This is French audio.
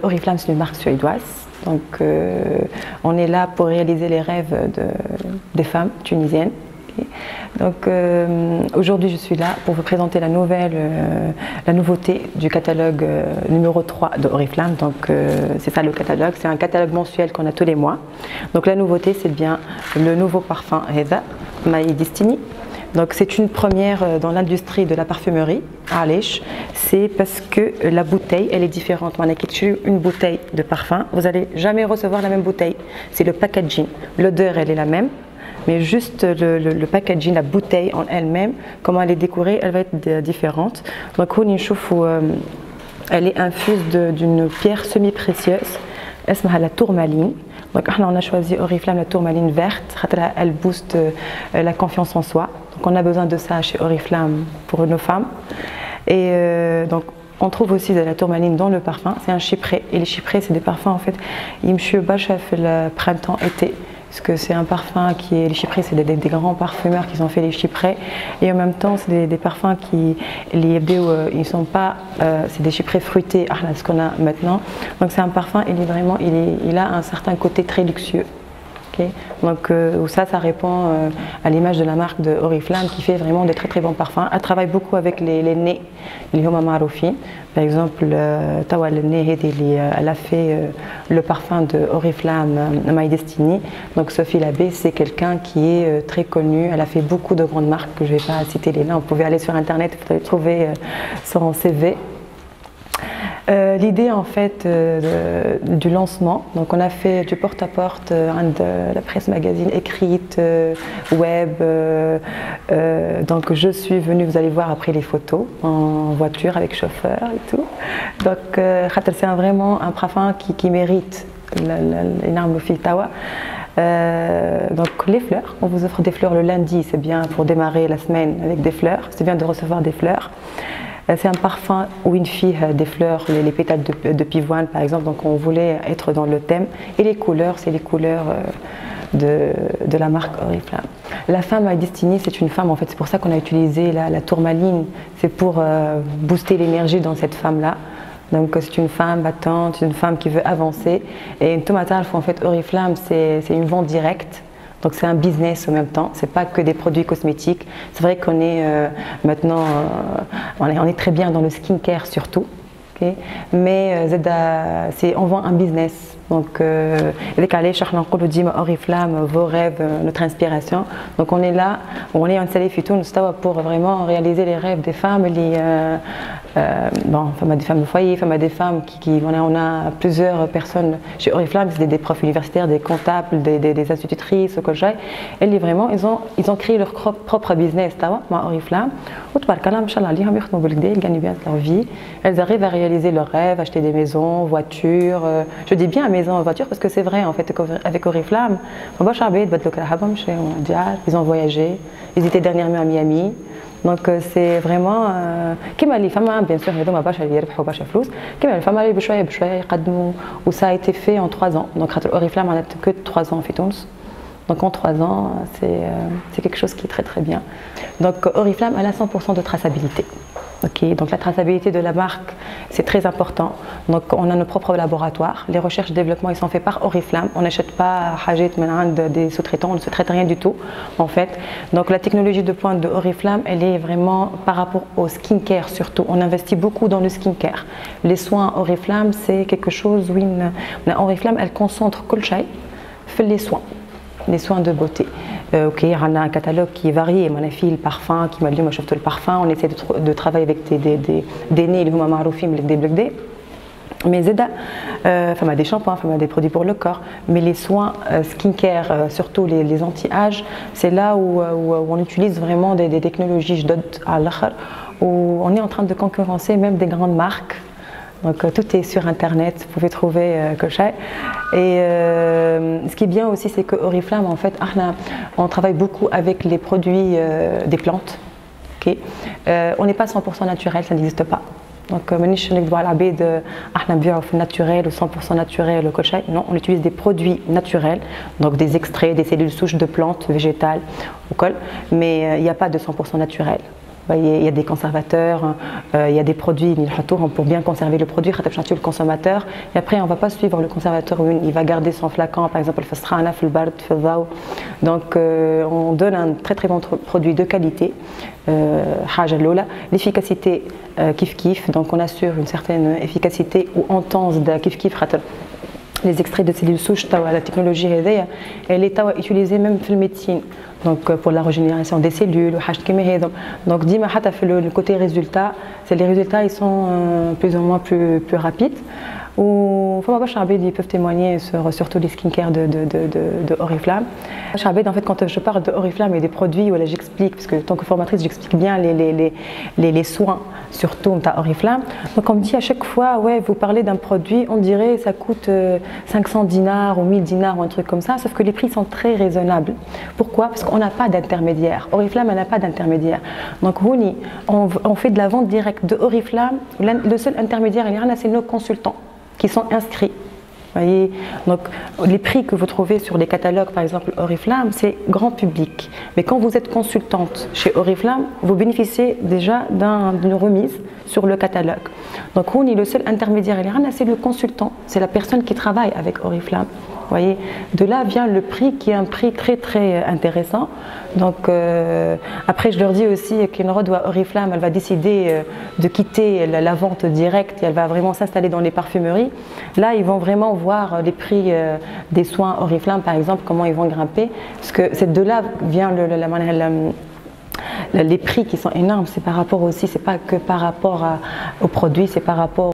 Oriflamme, c'est une marque suédoise. Donc, on est là pour réaliser les rêves des femmes tunisiennes. Donc, aujourd'hui, je suis là pour vous présenter la nouveauté du catalogue numéro 3 de Oriflamme. Donc, c'est ça le catalogue. C'est un catalogue mensuel qu'on a tous les mois. Donc, la nouveauté, c'est bien le nouveau parfum Heda, My Destiny. Donc c'est une première dans l'industrie de la parfumerie, Alech. C'est parce que la bouteille, elle est différente. Une bouteille de parfum, vous n'allez jamais recevoir la même bouteille. C'est le packaging. L'odeur, elle est la même, mais juste le packaging, la bouteille en elle-même, comment elle est décorée, elle va être différente. Donc elle est infuse d'une pierre semi-précieuse, la tourmaline. Donc on a choisi Oriflamme, la tourmaline verte, elle booste la confiance en soi. Donc on a besoin de ça chez Oriflamme pour nos femmes. Et donc on trouve aussi de la tourmaline dans le parfum, c'est un chypré. Et les chyprés, c'est des parfums en fait, ils me bachef le printemps-été. Parce que c'est un parfum qui est, les chyprés, c'est des grands parfumeurs qui ont fait les chyprés. Et en même temps, c'est des parfums qui, ils sont pas, c'est des chyprés fruités, ce qu'on a maintenant. Donc c'est un parfum, il a un certain côté très luxueux. Okay. Donc ça répond à l'image de la marque de Oriflamme qui fait vraiment des très bons parfums. Elle travaille beaucoup avec les nez, les homa maroufin. Par exemple, Tawa le nez, elle a fait le parfum de Oriflamme, My Destiny. Donc Sophie Labbé, c'est quelqu'un qui est très connu. Elle a fait beaucoup de grandes marques que je ne vais pas citer les noms. Vous pouvez aller sur internet, vous allez trouver son CV. L'idée en fait du lancement, donc on a fait du porte-à-porte, de la presse magazine écrite, web, donc je suis venue, vous allez voir après les photos, en voiture avec chauffeur et tout. Donc c'est vraiment un parfum qui mérite l'énorme fil tawa. Donc les fleurs, on vous offre des fleurs le lundi, c'est bien pour démarrer la semaine avec des fleurs, c'est bien de recevoir des fleurs. C'est un parfum où une fille des fleurs, les pétales de pivoine par exemple, donc on voulait être dans le thème. Et les couleurs, c'est les couleurs de la marque Oriflamme. La femme My Destiny, c'est une femme en fait, c'est pour ça qu'on a utilisé la tourmaline, c'est pour booster l'énergie dans cette femme-là. Donc c'est une femme battante, une femme qui veut avancer. Et une tomate en fait, Oriflamme, c'est une vente directe. Donc c'est un business en même temps, c'est pas que des produits cosmétiques. C'est vrai qu'on est maintenant, on est très bien dans le skincare surtout, okay? Mais on vend un business. Donc avec Oriflamme, vos rêves, notre inspiration. Donc on est là, on est installé pour vraiment réaliser les rêves des femmes, des femmes de foyer, des femmes on a plusieurs personnes chez Oriflamme, c'est des profs universitaires, des comptables, des institutrices, et vraiment ils ont créé leur propre business Oriflamme. Ils gagnent bien leur vie, elles arrivent à réaliser leurs rêves, acheter des maisons, voitures, je dis bien maison, voiture parce que c'est vrai en fait avec Oriflamme, ils ont voyagé, ils étaient dernièrement à Miami. Donc c'est vraiment كما femmes bien sûr هذوما برشا اللي يربحوا برشا فلوس كما الفما اللي بشويه يقدموا و ça a été fait en 3 ans. Donc Oriflamme on n'a que 3 ans في تونس. Donc en 3 ans c'est quelque chose qui est très bien. Donc Oriflamme elle a 100% de traçabilité. Okay, donc la traçabilité de la marque, c'est très important. Donc on a nos propres laboratoires. Les recherches et développement, ils sont faits par Oriflamme. On n'achète pas des sous-traitants, on ne sous-traite rien du tout en fait. Donc la technologie de pointe de Oriflamme, elle est vraiment par rapport au skincare surtout. On investit beaucoup dans le skincare. Les soins Oriflamme, c'est quelque chose où Oriflamme, elle concentre fait les soins de beauté. Ok, on a un catalogue qui est varié, on a fait le parfum, qui m'a dit moi je fais le parfum, on essaie de travailler avec des nez, les maroufim, des blagdés. Mais Zeda, des shampoings, des produits pour le corps, mais les soins skincare, surtout les anti-âge, c'est là où on utilise vraiment des technologies où on est en train de concurrencer même des grandes marques. Donc tout est sur internet, vous pouvez trouver Kochay. Et ce qui est bien aussi, c'est que Oriflamme, en fait, on travaille beaucoup avec les produits des plantes. Okay. On n'est pas 100% naturel, ça n'existe pas. Donc naturel ou 100% naturel, non, on utilise des produits naturels, donc des extraits, des cellules souches de plantes végétales, mais il n'y a pas de 100% naturel. Il y a des conservateurs, il y a des produits pour bien conserver le produit, le consommateur. Et après, on ne va pas suivre le conservateur, il va garder son flacon, par exemple, donc on donne un très très bon produit de qualité. L'efficacité kif kif, donc on assure une certaine efficacité ou entente de kif kif. Les extraits de cellules souches, la technologie elle est utilisée même dans la médecine, donc pour la régénération des cellules. Donc dis-moi, le côté résultat, les résultats ils sont plus ou moins plus rapides. Ou ils peuvent témoigner surtout les skincare de Oriflamme. En fait, quand je parle de Oriflamme et des produits, voilà, j'explique, parce que en tant que formatrice, j'explique bien les soins, surtout de Oriflamme. Donc on me dit à chaque fois, ouais, vous parlez d'un produit, on dirait ça coûte 500 dinars ou 1000 dinars ou un truc comme ça, sauf que les prix sont très raisonnables. Pourquoi? Parce qu'on n'a pas d'intermédiaire. Oriflamme n'a pas d'intermédiaire. Donc on fait de la vente directe de Oriflamme. Le seul intermédiaire, c'est nos consultants qui sont inscrits. Voyez, donc les prix que vous trouvez sur les catalogues, par exemple Oriflamme, c'est grand public. Mais quand vous êtes consultante chez Oriflamme, vous bénéficiez déjà d'une remise sur le catalogue. Donc le seul intermédiaire, c'est le consultant, c'est la personne qui travaille avec Oriflamme. Voyez, de là vient le prix qui est un prix très très intéressant. Donc après je leur dis aussi qu'Enrod ou Oriflamme, elle va décider de quitter la vente directe et elle va vraiment s'installer dans les parfumeries. Là ils vont vraiment voir les prix des soins Oriflamme par exemple, comment ils vont grimper, parce que c'est de là vient les prix qui sont énormes. C'est par rapport aussi, c'est pas que par rapport aux produits, c'est par rapport